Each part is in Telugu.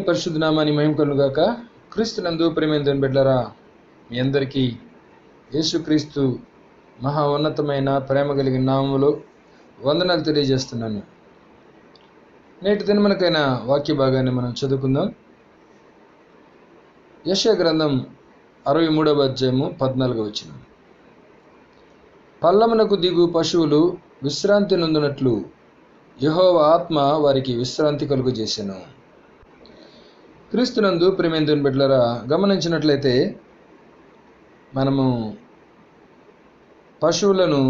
పరిశుద్ధ నామానికి మహిమ కలుగును గాక. క్రీస్తునందు ప్రియమైన దేవుని బిడ్డలారా, మీ అందరికీ యేసుక్రీస్తు మహా ఉన్నతమైన ప్రేమ కలిగిన నామములో వందనాలు తెలియజేస్తున్నాను. నేటి దినమునకైన వాక్య భాగాన్ని మనం చదువుకుందాం. యెషయా గ్రంథం 63వ అధ్యాయము 14వ వచనం. పల్లమునకు దిగు పశువులు విశ్రాంతి నొందునట్లు యెహోవా ఆత్మ వారికి విశ్రాంతి కలుగజేసెను. క్రీస్తునందు ప్రియమైన దేవుని బిడ్డలారా, గమనించినట్లయితే మనము పశువులను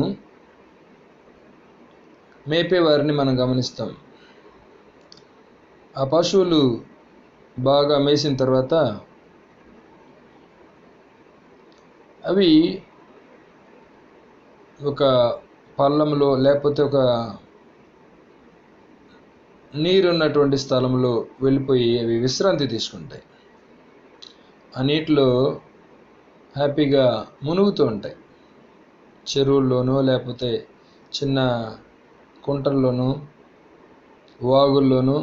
మేపేవారిని మనం గమనిస్తాం. ఆ పశువులు బాగా మేసిన తర్వాత అవి ఒక పళ్ళంలో లేకపోతే ఒక నీరున్నటువంటి స్థలంలో వెళ్ళిపోయి అవి విశ్రాంతి తీసుకుంటాయి. ఆ నీటిలో హ్యాపీగా మునుగుతూ ఉంటాయి. చెరువుల్లోనూ లేకపోతే చిన్న కుంటల్లోనూ వాగుల్లోనూ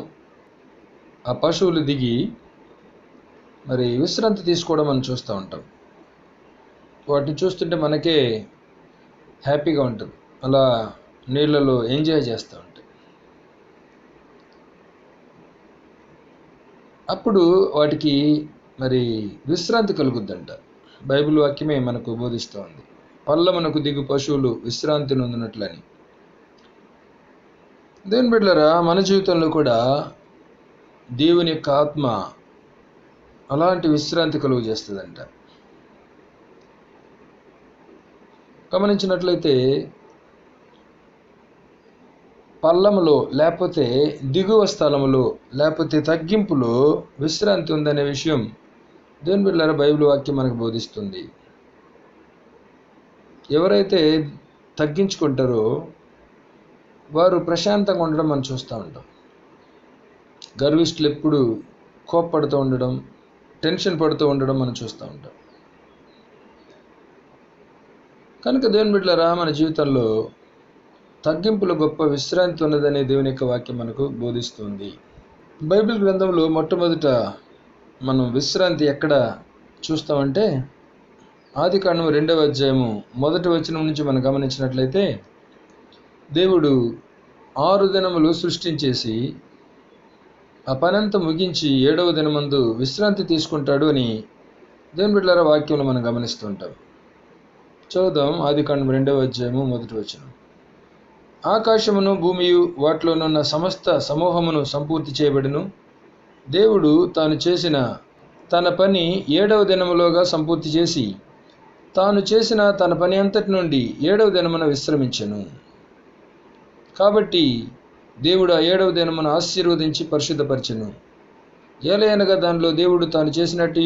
ఆ పశువులు దిగి మరి విశ్రాంతి తీసుకోవడం మనం చూస్తూ ఉంటాం. వాటిని చూస్తుంటే మనకే హ్యాపీగా ఉంటుంది. అలా నీళ్ళలో ఎంజాయ్ చేస్తూ ఉంటాయి. అప్పుడు వాటికి మరి విశ్రాంతి కలుగుద్దంట. బైబిల్ వాక్యమే మనకు బోధిస్తూ ఉంది. పల్లమునకు దిగు పశువులు విశ్రాంతి నొందినట్లని. దేవుని బిడ్డలారా, మన జీవితంలో కూడా దేవుని యొక్క ఆత్మ అలాంటి విశ్రాంతి కలుగు చేస్తుందంట. గమనించినట్లయితే పల్లములో లేకపోతే దిగువ స్థలములో లేకపోతే తగ్గింపులో విశ్రాంతి ఉందనే విషయం దేవుని బిడ్డలారా బైబిల్ వాక్యం మనకు బోధిస్తుంది. ఎవరైతే తగ్గించుకుంటారో వారు ప్రశాంతంగా ఉండడం మనం చూస్తూ ఉంటాం. గర్విష్ఠులు ఎప్పుడు కోప్పడుతూ ఉండడం, టెన్షన్ పడుతూ ఉండడం మనం చూస్తూ ఉంటాం. కనుక దేవుని బిడ్డలారా, మన జీవితంలో తగ్గింపులో గొప్ప విశ్రాంతి ఉన్నదనే దేవుని యొక్క వాక్యం మనకు బోధిస్తుంది. బైబిల్ గ్రంథంలో మొట్టమొదట మనం విశ్రాంతి ఎక్కడ చూస్తామంటే ఆదికాండం 2వ అధ్యాయము 1వ వచనం నుంచి మనం గమనించినట్లయితే దేవుడు 6 దినములు సృష్టించేసి ఆ పనంతా ముగించి 7వ దినమందు విశ్రాంతి తీసుకుంటాడు అని దేవుని బిడ్డలారా వాక్యంలో మనం గమనిస్తూ ఉంటాం. చదువుదాం. ఆదికాండం 2వ అధ్యాయము 1వ వచనం. ఆకాశమును భూమియు వాటిలోనున్న సమస్త సమూహమును సంపూర్తి చేయబడును. దేవుడు తాను చేసిన తన పని 7వ దినములోగా సంపూర్తి చేసి తాను చేసిన తన పని అంతటి నుండి 7వ దినమున విశ్రమించెను. కాబట్టి దేవుడు ఆ 7వ దినమును ఆశీర్వదించి పరిశుద్ధపరచెను. ఏలయనగా దానిలో దేవుడు తాను చేసినట్టు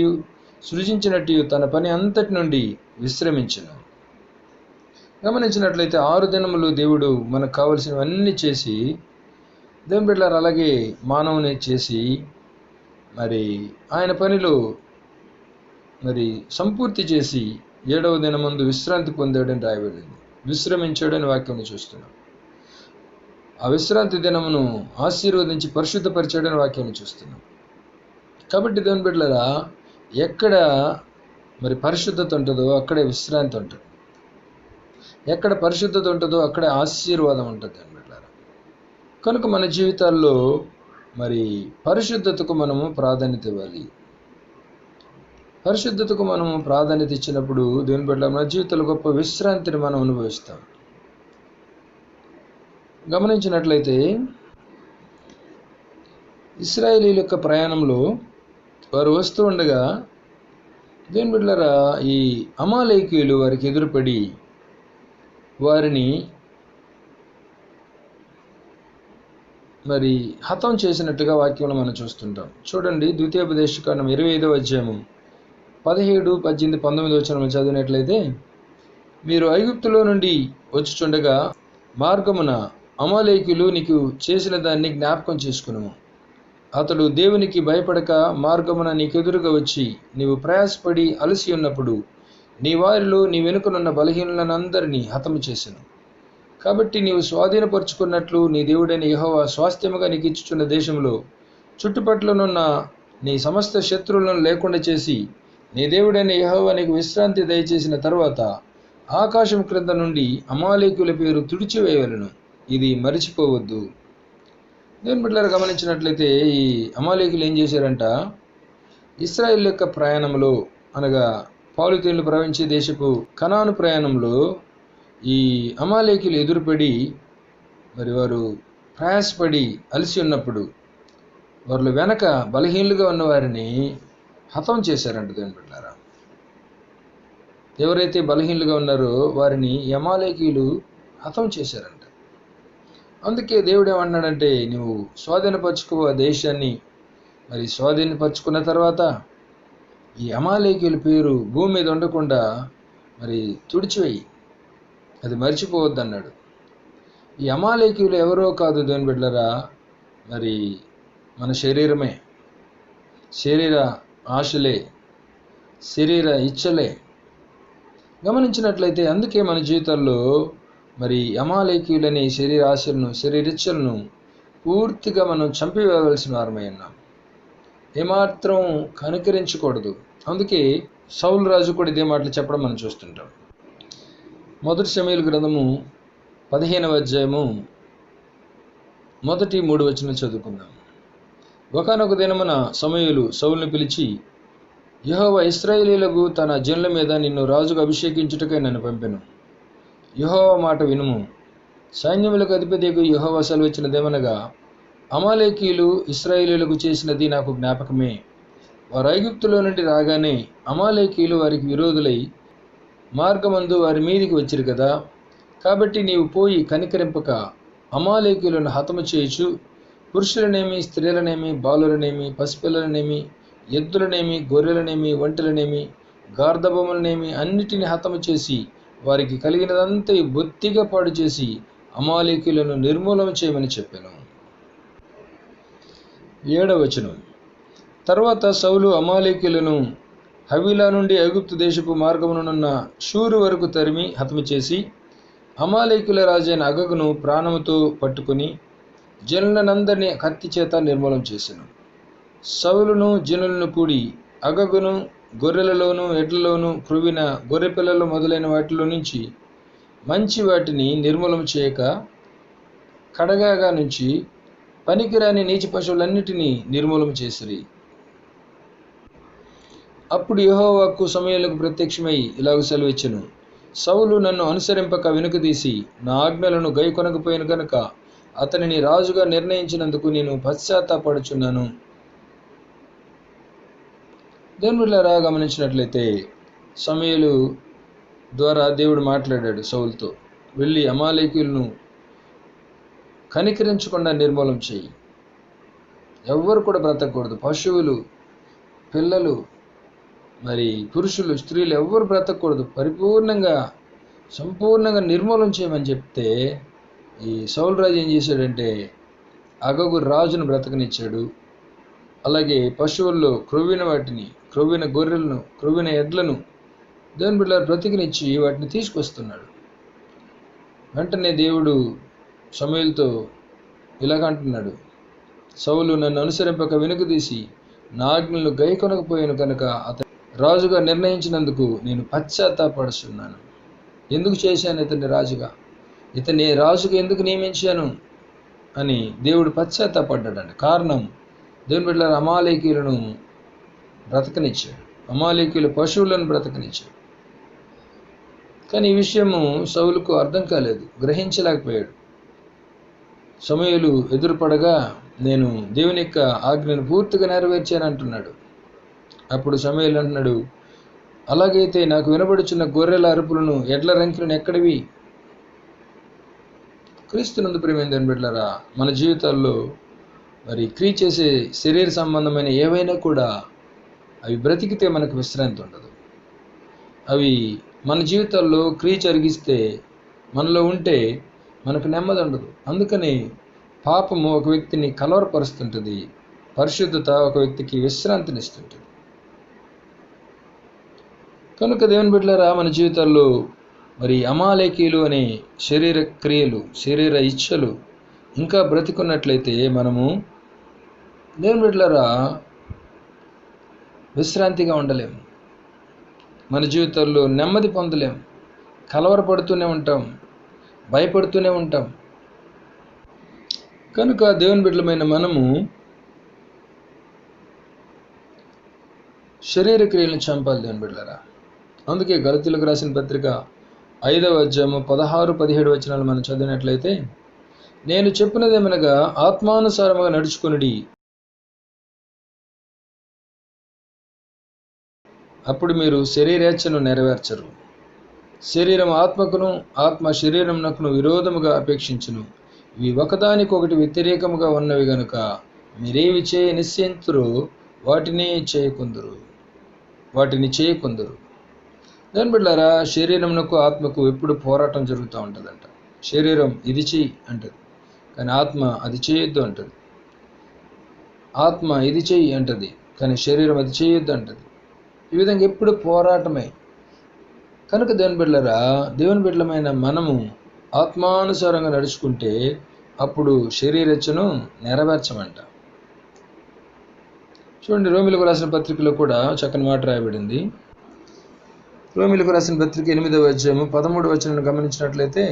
సృజించినట్టు తన పని అంతటి నుండి విశ్రమించెను. గమనించినట్లయితే 6 దినములు దేవుడు మనకు కావలసినవన్నీ చేసి, దేవుని బిడ్డలారా అలాగే మానవుని చేసి మరి ఆయన పనిలో మరి సంపూర్తి చేసి 7వ దినమందు విశ్రాంతి పొందాడని రాయబడింది. విశ్రమించాడని వాక్యం చూస్తున్నాం. ఆ విశ్రాంతి దినమును ఆశీర్వదించి పరిశుద్ధపరిచాడని వాక్యం చూస్తున్నాం. కాబట్టి దేవుని బిడ్డలారా, ఎక్కడ మరి పరిశుద్ధత ఉంటుందో అక్కడే విశ్రాంతి ఉంటుంది. ఎక్కడ పరిశుద్ధత ఉంటుందో అక్కడే ఆశీర్వాదం ఉంటుంది అన్నట్లారా. కనుక మన జీవితాల్లో మరి పరిశుద్ధతకు మనము ప్రాధాన్యత ఇవ్వాలి. పరిశుద్ధతకు మనము ప్రాధాన్యత ఇచ్చినప్పుడు దేవుని బిడ్డలారా మన జీవితంలో గొప్ప విశ్రాంతిని మనం అనుభవిస్తాం. గమనించినట్లయితే ఇశ్రాయేలీయుల యొక్క ప్రయాణంలో వారు వస్తూ ఉండగా దేవుని బిడ్డలారా ఈ అమాలేకీయులు వారికి ఎదురుపడి వారిని మరి హతం చేసినట్టుగా వాక్యంలో మనం చూస్తుంటాం. చూడండి, ద్వితీయోపదేశకాండం 25వ అధ్యాయము 17, 18, 19 వచనములు చదివినట్లయితే, మీరు ఐగుప్తులో నుండి వచ్చుచుండగా మార్గమున అమాలేకీయులు నీకు చేసిన దాన్ని జ్ఞాపకం చేసుకును. అతడు దేవునికి భయపడక మార్గమున నీకెదురుగా వచ్చి నీవు ప్రయాసపడి అలసి ఉన్నప్పుడు నీ వారిలో నీ వెనుకనున్న బలహీనులనందరినీ హతము చేసెను. కాబట్టి నీవు స్వాధీనపరుచుకున్నట్లు నీ దేవుడైన యెహోవా స్వాస్థ్యముగా నీకు ఇచ్చుచున్న దేశంలో చుట్టుపట్లనున్న నీ సమస్త శత్రువులను లేకుండా చేసి నీ దేవుడైన యెహోవా నీకు విశ్రాంతి దయచేసిన తర్వాత ఆకాశం క్రింద నుండి అమాలేకుల పేరు తుడిచివేయవలెను, ఇది మరిచిపోవద్దు. దేవుని బిడ్డలారా, గమనించినట్లయితే ఈ అమాలేకులు ఏం చేశారంట, ఇశ్రాయేలు యొక్క ప్రయాణంలో అనగా పాలుతేళ్లు ప్రవహించే దేశపు కనాను ప్రయాణంలో ఈ అమాలేకులు ఎదురుపడి మరి వారు ప్రయాసపడి అలసి ఉన్నప్పుడు వారి వెనక బలహీనులుగా ఉన్న వారిని హతం చేశారంట. దేవుని బిడ్డలారా, ఎవరైతే బలహీనులుగా ఉన్నారో వారిని అమాలేకీయులు హతం చేశారంట. అందుకే దేవుడు ఏమన్నాడంటే, నువ్వు స్వాధీనపరచుకో ఆ దేశాన్ని. మరి స్వాధీనపరచుకున్న తర్వాత ఈ అమాలేకీయుల పేరు భూమి మీద ఉండకుండా మరి తుడిచివేయి, అది మర్చిపోవద్దు అన్నాడు. ఈ అమాలేకీయులు ఎవరో కాదు దేవుని బిడ్డలారా, మరి మన శరీరమే, శరీర ఆశలే, శరీర ఇచ్చలే. గమనించినట్లయితే అందుకే మన జీవితాల్లో మరి అమాలేకీయులని శరీర ఆశలను, శరీరిచ్చలను పూర్తిగా మనం చంపివేయవలసిన వారమై ఉన్నాం. ఏమాత్రం కనికరించకూడదు. అందుకే సౌలు రాజు కూడా ఇదే మాటలు చెప్పడం మనం చూస్తుంటాం. 1 సమూయేలు గ్రంథము 15వ అధ్యాయము 1-3 వచనం చదువుకుందాం. ఒకానొక దినమున సమూయేలు సౌలును పిలిచి, యెహోవా ఇశ్రాయేలీయులకు తన జనుల మీద నిన్ను రాజుగా అభిషేకించుటకై నన్ను పంపెను. యెహోవా మాట వినుము. సైన్యములకు అధిపతియగు యెహోవా సెలవిచ్చినదేమనగా, అమాలేకీయులు ఇశ్రాయేలీయులకు చేసినది నాకు జ్ఞాపకమే. వారు ఐగుప్తులో నుండి రాగానే అమాలేకీయులు వారికి విరోధులై మార్గమందు వారి మీదికి వచ్చిరు కదా. కాబట్టి నీవు పోయి కనికరింపక అమాలేకీయులను హతము చేయుచు పురుషులనేమి, స్త్రీలనేమి, బాలులనేమి, పసిపిల్లలనేమి, ఎద్దులనేమి, గొర్రెలనేమి, ఒంటెలనేమి, గార్ధబొమ్మలనేమి అన్నిటిని హతము చేసి వారికి కలిగినదంతా బొత్తిగా పాడు చేసి అమాలేకీయులను నిర్మూలన చేయమని చెప్పాను. 7వ వచనం. తర్వాత సౌలు అమాలేకీయులను హవీలా నుండి ఐగుప్తు దేశపు మార్గమునున్న షూరు వరకు తరిమి హతము చేసి అమాలేకీయుల రాజైన అగగును ప్రాణముతో పట్టుకుని జనులనందరినీ కత్తి చేత నిర్మూలం చేసెను. సౌలును జనులను కూడి అగగును గొర్రెలలోను, ఎడ్లలోను, క్రొవ్విన గొర్రెపిల్లలు మొదలైన వాటిలో నుంచి మంచి వాటిని నిర్మూలం చేయక కడగాగా నుంచి పనికిరాని నీచి పశువులన్నిటినీ నిర్మూలం చేసిరి. అప్పుడు యెహోవాకు సమూయేలుకు ప్రత్యక్షమై ఇలాగ సెలవిచ్చెను, సౌలు నన్ను అనుసరింపక వెనుకదీసి నా ఆజ్ఞలను గైకొనకపోయిన గనుక అతనిని రాజుగా నిర్ణయించినందుకు నేను పశ్చాత్తాపడుచున్నాను. దేవుని బిడ్డలారా, గమనించినట్లయితే సమూయేలు ద్వారా దేవుడు మాట్లాడాడు సౌలుతో, వెళ్ళి అమాలేకీయులను కనికరించకుండా నిర్మూలం చేయి. ఎవ్వరు కూడా బ్రతకూడదు. పశువులు, పిల్లలు, మరి పురుషులు, స్త్రీలు ఎవ్వరు బ్రతకూడదు. సంపూర్ణంగా నిర్మూలన చేయమని చెప్తే ఈ సౌలు రాజు ఏం చేశాడంటే అగగు రాజును బ్రతకనిచ్చాడు. అలాగే పశువుల్లో క్రొవ్విన వాటిని, క్రొవ్విన గొర్రెలను, క్రొవ్విన ఎడ్లను దేవుని బిడ్డలారా బ్రతికినిచ్చి వాటిని తీసుకొస్తున్నాడు. వెంటనే దేవుడు సమూయేలుతో ఇలాగ అంటున్నాడు, సౌలు నన్ను అనుసరింపక వెనుకదీసి నా ఆజ్ఞలను గైకొనకపోయాను కనుక అతను రాజుగా నిర్ణయించినందుకు నేను పశ్చాత్తాపడుతున్నాను. ఎందుకు చేశాను ఇతన్ని రాజుగా, ఇతన్ని రాజుగా ఎందుకు నియమించాను అని దేవుడు పశ్చాత్తాపడ్డాడంట. కారణం, దేవుని బిడ్డలారా అమాలేకీయులను బ్రతకనిచ్చాడు, అమాలేకీయుల పశువులను బ్రతకనిచ్చాడు. కానీ ఈ విషయము సౌలుకు అర్థం కాలేదు, గ్రహించలేకపోయాడు. సమూయేలు ఎదురుపడగా నేను దేవుని యొక్క ఆజ్ఞను పూర్తిగా నెరవేర్చాను అంటున్నాడు. అప్పుడు సమూయేలు అంటున్నాడు, అలాగైతే నాకు వినబడుచున్న గొర్రెల అరుపులను, ఎడ్ల రంకులను ఎక్కడివి? క్రీస్తునందు ప్రియమైన దేవుని బిడ్డలారా, మన జీవితాల్లో మరి క్రియ చేసే శరీర సంబంధమైన ఏవైనా కూడా అవి బ్రతికితే మనకు విశ్రాంతి ఉండదు. అవి మన జీవితాల్లో క్రియ జరిగిస్తే, మనలో ఉంటే మనకు నెమ్మది ఉండదు. అందుకని పాపము ఒక వ్యక్తిని కలవరపరుస్తుంటుంది, పరిశుద్ధత ఒక వ్యక్తికి విశ్రాంతినిస్తుంటుంది. కనుక దేవుని బిడ్డలారా, మన జీవితాల్లో మరి అమాలేకీయులు అనే శరీర క్రియలు, శరీర ఇచ్ఛలు ఇంకా బ్రతికున్నట్లయితే మనము దేవుని బిడ్డలారా విశ్రాంతిగా ఉండలేము. మన జీవితాల్లో నెమ్మది పొందలేము. కలవరపడుతూనే ఉంటాం, భయపడుతూనే ఉంటాం. కనుక దేవుని బిడ్డలమైన మనము శరీర క్రియలను చంపాలి దేవుని బిడ్డలారా. అందుకే గలతీయులకు రాసిన పత్రిక 5వ అధ్యాయము 16-17 వచనాలు మనం చదివినట్లయితే, నేను చెప్పినదేమనగా ఆత్మానుసారముగా నడుచుకొనుడి, అప్పుడు మీరు శరీరేచ్ఛను నెరవేర్చరు. శరీరం ఆత్మకును, ఆత్మ శరీరమునకును విరోధముగా అపేక్షించును. ఇవి ఒకదానికొకటి వ్యతిరేకముగా ఉన్నవి గనుక మీరేవి చేయ నిశ్చయింతురో వాటిని చేయకుందురు. దాని బిడ్డారా, శరీరమునకు ఆత్మకు ఎప్పుడు పోరాటం జరుగుతూ ఉంటుందంట. శరీరం ఇది చెయ్యి అంటది, కానీ ఆత్మ అది చేయొద్దు అంటది. ఆత్మ ఇది చెయ్యి అంటది, కానీ శరీరం అది చేయొద్దు అంటది. ఈ విధంగా ఎప్పుడు పోరాటమే. కనుక దేవుని బిడ్డలమైన మనము ఆత్మానుసారంగా నడుచుకుంటే అప్పుడు శరీరేచ్ఛను నెరవేర్చమంట. చూడండి, రోమిలకు రాసిన పత్రికలో కూడా చక్కని మాట రాయబడింది. రోమిలకు రాసిన పత్రిక 8వ అధ్యాయము 13వ వచనాన్ని గమనించినట్లయితే,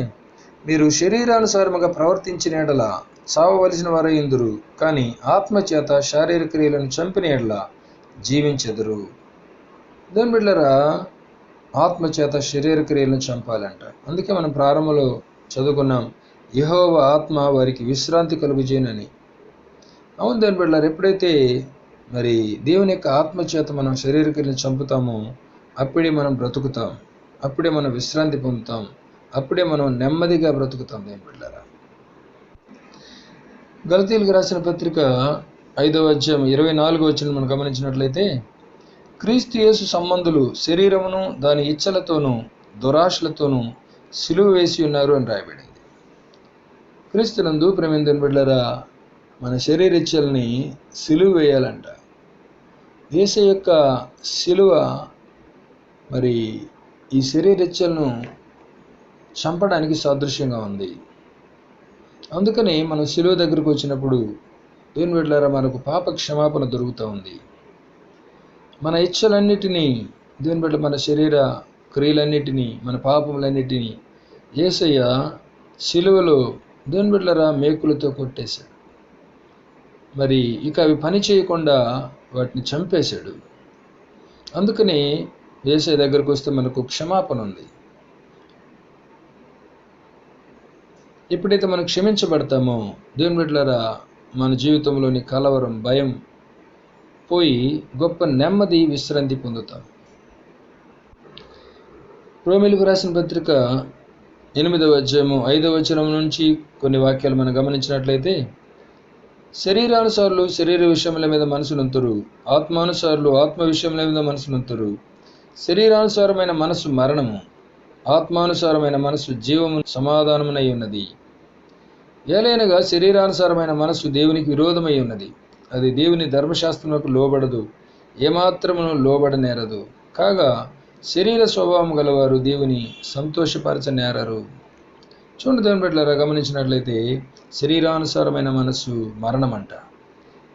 మీరు శరీరానుసారముగా ప్రవర్తించిన ఎడల చావవలసిన వారై ఉందురు, కానీ ఆత్మచేత శారీరక క్రియలను చంపిన ఎడల జీవించెదరు. దేవుని బిడ్డలారా, ఆత్మచేత శరీర క్రియలను చంపాలంట. అందుకే మనం ప్రారంభంలో చదువుకున్నాం, యెహోవా ఆత్మ వారికి విశ్రాంతి కలుగజేయనని. అవును దేవుని బిడ్డలారా, ఎప్పుడైతే మరి దేవుని యొక్క ఆత్మచేత మనం శరీర క్రియలను చంపుతామో అప్పుడే మనం బ్రతుకుతాం, అప్పుడే మనం విశ్రాంతి పొందుతాం, అప్పుడే మనం నెమ్మదిగా బ్రతుకుతాం. దేవుని బిడ్డలారా, గలతీయులకు రాసిన పత్రిక 5వ అధ్యాయం 24వ వచనం మనం గమనించినట్లయితే, క్రీస్తు యేసు సంబంధులు శరీరమును దాని ఇచ్చలతోనూ దురాశలతోనూ సిలువ వేసి ఉన్నారు అని రాయబడింది. క్రీస్తునందు ప్రేమైన దేవుని బిడ్డలారా, మన శరీర ఇచ్చల్ని సిలువ వేయాలంట. యేసు యొక్క సిలువ మరి ఈ శరీర ఇచ్చలను చంపడానికి సాదృశ్యంగా ఉంది. అందుకని మనం సిలువ దగ్గరకు వచ్చినప్పుడు దేవుని బిడ్డలారా, మనకు పాప క్షమాపణ దొరుకుతూ ఉంది. మన ఇచ్చలన్నిటినీ దేవుని బిడ్డ, మన శరీర క్రియలన్నిటినీ, మన పాపములన్నిటినీ యేసయ్య సిలువలో దేవుని బిడ్డలారా మేకులతో కొట్టేశాడు. మరి ఇక అవి పని చేయకుండా వాటిని చంపేశాడు. అందుకని యేసయ్య దగ్గరకు వస్తే మనకు క్షమాపణ ఉంది. ఎప్పుడైతే మనం క్షమించబడతామో దేవుని బిడ్డలారా, మన జీవితంలోని కలవరం, భయం పోయి గొప్ప నెమ్మది, విశ్రాంతి పొందుతాం. రోమిలకు రాసిన పత్రిక 8వ అధ్యాయము 5వ వచనం నుంచి కొన్ని వాక్యాలు మనం గమనించినట్లయితే, శరీరానుసారులు శరీర విషయముల మీద మనసునంతురు, ఆత్మానుసారులు ఆత్మ విషయముల మీద మనసునంతురు. శరీరానుసారమైన మనసు మరణము, ఆత్మానుసారమైన మనసు జీవము సమాధానమునై ఉన్నది. ఏలైనగా శరీరానుసారమైన మనసు దేవునికి విరోధమై ఉన్నది. అది దేవుని ధర్మశాస్త్రములకు లోబడదు, ఏమాత్రమును లోబడనేరదు. కాగా శరీర స్వభావం గలవారు దేవుని సంతోషపరచనేరరు. చూడండి దేవుని బిడ్డలారా, గమనించినట్లయితే శరీరానుసారమైన మనస్సు మరణమంట,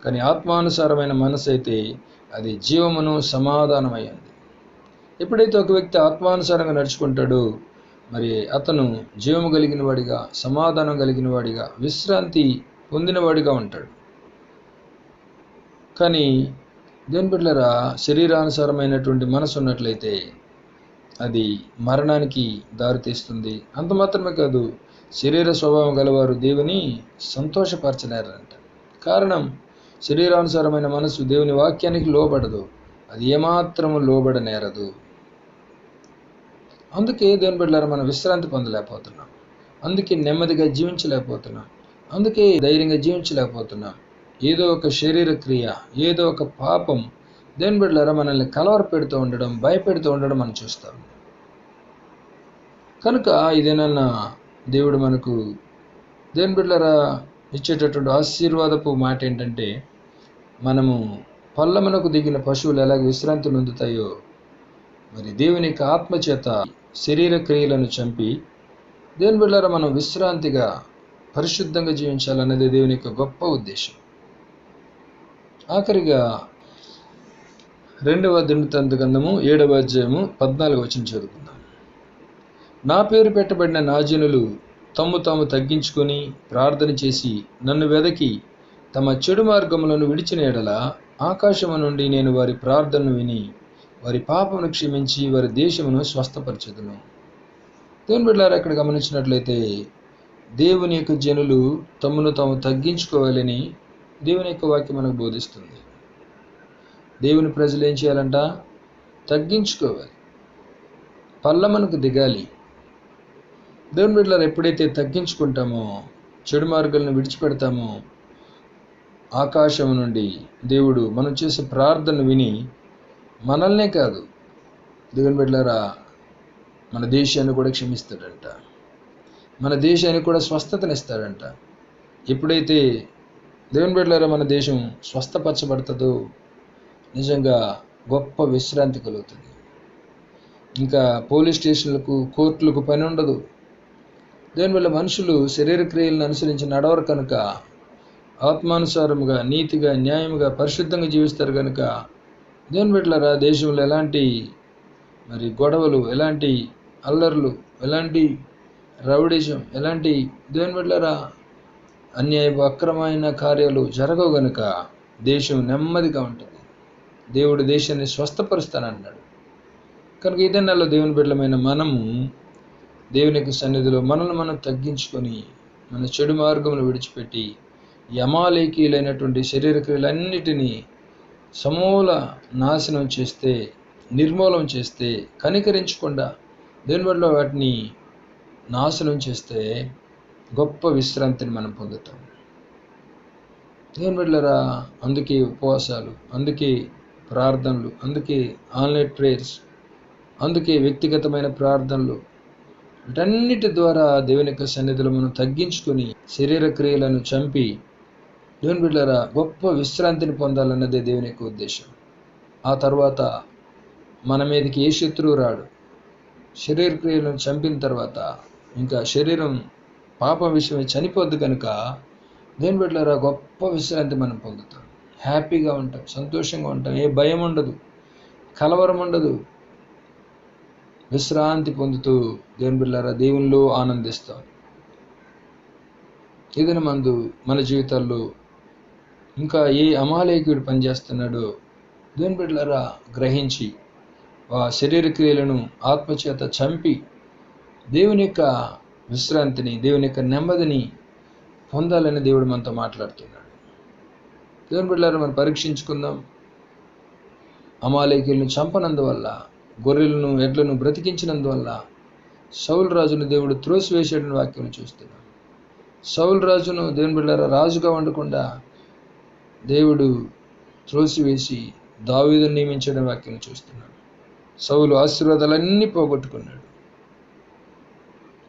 కానీ ఆత్మానుసారమైన మనసు అయితే అది జీవమును సమాధానమై ఉంది. ఎప్పుడైతే ఒక వ్యక్తి ఆత్మానుసారంగా నడుచుకుంటాడో మరి అతను జీవము కలిగిన వాడిగా, సమాధానం కలిగిన వాడిగా, విశ్రాంతి పొందినవాడిగా ఉంటాడు. కానీ దేవుని బిడ్డలారా, శరీరానుసారమైనటువంటి మనసు ఉన్నట్లయితే అది మరణానికి దారితీస్తుంది. అంత మాత్రమే కాదు, శరీర స్వభావం గలవారు దేవుని సంతోషపరచలేరంట. కారణం, శరీరానుసారమైన మనసు దేవుని వాక్యానికి లోబడదు, అది ఏమాత్రము లోబడనేరదు. అందుకే దేవుని బిడ్డలారా, మనం విశ్రాంతి పొందలేకపోతున్నాం. అందుకే నెమ్మదిగా జీవించలేకపోతున్నాం. అందుకే ధైర్యంగా జీవించలేకపోతున్నాం. ఏదో ఒక శరీర క్రియ, ఏదో ఒక పాపం దేవుని బిడ్డలారా మనల్ని కలవర పెడుతూ ఉండడం, భయపెడుతూ ఉండడం మనం చూస్తాం. కనుక ఇదేనన్నా దేవుడు మనకు దేవుని బిడ్డలారా ఇచ్చేటటువంటి ఆశీర్వాదపు మాట ఏంటంటే, మనము పల్లమునకు దిగిన పశువులు ఎలాగ విశ్రాంతి నొందుతాయో మరి దేవుని యొక్క ఆత్మచేత శరీర క్రియలను చంపి దేవుని బిడ్డలారా మనం విశ్రాంతిగా పరిశుద్ధంగా జీవించాలన్నది దేవుని యొక్క గొప్ప ఉద్దేశం. ఆఖరిగా రెండవ దినవృత్తాంత గ్రంథము 7వ అధ్యాయము 14వ వచనం చదువుకుందాం. నా పేరు పెట్టబడిన నా జనులు తమ్ము తాము తగ్గించుకొని ప్రార్థన చేసి నన్ను వెదకి తమ చెడు మార్గములను విడిచిన ఎడల ఆకాశము నుండి నేను వారి ప్రార్థనను విని వారి పాపమును క్షమించి వారి దేశమును స్వస్థపరచెదను. దేవుని బిడ్డలారా, ఇక్కడ గమనించినట్లయితే దేవుని యొక్క జనులు తమను తాము తగ్గించుకోవాలని దేవుని యొక్క వాక్యం మనకు బోధిస్తుంది. దేవుని ప్రజలు ఏం చేయాలంట? తగ్గించుకోవాలి, పల్లమనకు దిగాలి. దేవుని బిడ్డలారా, ఎప్పుడైతే తగ్గించుకుంటామో, చెడు మార్గాలను విడిచిపెడతామో, ఆకాశం నుండి దేవుడు మనం చేసే ప్రార్థన విని మనల్నే కాదు, దేవుని బిడ్డలారా, మన దేశాన్ని కూడా క్షమిస్తాడంట, మన దేశానికి కూడా స్వస్థతనిస్తాడంట. ఎప్పుడైతే దేవుని బిడ్డలారా మన దేశం స్వస్థపరచబడుతుందో నిజంగా గొప్ప విశ్రాంతి కలుగుతుంది. ఇంకా పోలీస్ స్టేషన్లకు, కోర్టులకు పని ఉండదు. దేవుని వల్ల మనుషులు శరీర క్రియలను అనుసరించి నడవరు కనుక, ఆత్మానుసారముగా, నీతిగా, న్యాయముగా, పరిశుద్ధంగా జీవిస్తారు కనుక దేవుని బిడ్డలారా దేశంలో ఎలాంటి గొడవలు, ఎలాంటి అల్లర్లు, ఎలాంటి రౌడిజం, ఎలాంటి దేవుని బిడ్డలారా అన్యాయపు అక్రమైన కార్యాలు జరగవు గనుక దేశం నెమ్మదిగా ఉంటుంది. దేవుడు దేశాన్ని స్వస్థపరుస్తానన్నాడు కనుక ఇదే నెలలో దేవుని బిడ్డలమైన మనము దేవుని యొక్క సన్నిధిలో మనల్ని మనం తగ్గించుకొని మన చెడు మార్గములు విడిచిపెట్టి అమాలేకీయులైనటువంటి శరీర క్రియలన్నిటినీ సమూల నాశనం చేస్తే, నిర్మూలం చేస్తే, కనికరించకుండా దేవుని బిడ్డలో వాటిని నాశనం చేస్తే గొప్ప విశ్రాంతిని మనం పొందుతాం. దేవుని బిడ్డలారా, అందుకే ఉపవాసాలు, అందుకే ప్రార్థనలు, అందుకే ఆన్లైన్ ప్రేయర్స్, అందుకే వ్యక్తిగతమైన ప్రార్థనలు, వీటన్నిటి ద్వారా దేవుని యొక్క సన్నిధిలో మనం తగ్గించుకొని శరీర క్రియలను చంపి దేవుని బిడ్డలారా గొప్ప విశ్రాంతిని పొందాలన్నదే దేవుని యొక్క ఉద్దేశం. ఆ తర్వాత మన మీదకి ఏ శత్రువు రాడు. శరీర క్రియలను చంపిన తర్వాత ఇంకా శరీరం పాపం విషయమై చనిపోద్దు కనుక దేవుని బిడ్డలారా గొప్ప విశ్రాంతి మనం పొందుతాం. హ్యాపీగా ఉంటాం, సంతోషంగా ఉంటాం, ఏ భయం ఉండదు, కలవరం ఉండదు. విశ్రాంతి పొందుతూ దేవుని బిడ్డలారా దేవునిలో ఆనందిస్తాం. ఇదిన మందు మన జీవితాల్లో ఇంకా ఏ అమాలేకుడు పనిచేస్తున్నాడో దేవుని బిడ్డలారా గ్రహించి ఆ శరీర క్రియలను ఆత్మచేత చంపి దేవుని యొక్క విశ్రాంతిని, దేవుని యొక్క నెమ్మదిని పొందాలని దేవుడు మనతో మాట్లాడుతున్నాడు. దేవుని బిడ్డలారా మనం పరీక్షించుకుందాం. అమాలేకీయులను చంపనందువల్ల, గొర్రెలను ఎడ్లను బ్రతికించినందువల్ల సౌలు రాజును దేవుడు త్రోసివేసాడని వాక్యం చూస్తున్నాం. సౌలు రాజును దేవుని బిడ్డలారా రాజుగా ఉండకుండా దేవుడు త్రోసివేసి దావీదును నియమించడం వాక్యం చూస్తున్నాం. సౌలు ఆశీర్వాదాలన్నీ పోగొట్టుకున్నాడు.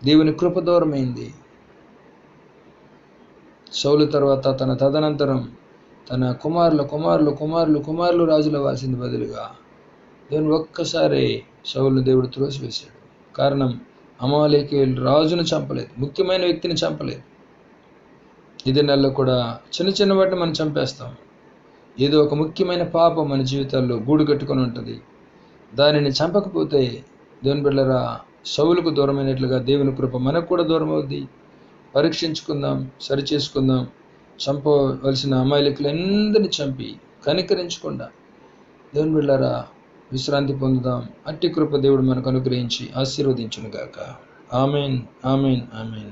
దేవుని కృప దూరమైంది. సౌలు తర్వాత తన తదనంతరం తన కుమారులు రాజులు అవ్వాల్సింది బదులుగా దేవుని ఒక్కసారి సౌలును దేవుడు త్రోసివేశాడు. కారణం అమాలేకీయులు రాజును చంపలేదు, ముఖ్యమైన వ్యక్తిని చంపలేదు. ఇది నెలలో కూడా చిన్న చిన్న వాటిని మనం చంపేస్తాం. ఏదో ఒక ముఖ్యమైన పాపం మన జీవితాల్లో గూడు కట్టుకొని ఉంటుంది. దానిని చంపకపోతే దేవుని బిడ్డలారా సౌలుకు దూరమైనట్లుగా దేవుని కృప మనకు కూడా దూరం అవుద్ది. పరీక్షించుకుందాం, సరిచేసుకుందాం. చంపవలసిన అమాయకులందరినీ చంపి కనికరించకుండా దేవుని బిడ్డలారా విశ్రాంతి పొందుదాం. అట్టి కృప దేవుడు మనకు అనుగ్రహించి ఆశీర్వదించును గాక. Amen, amen, amen.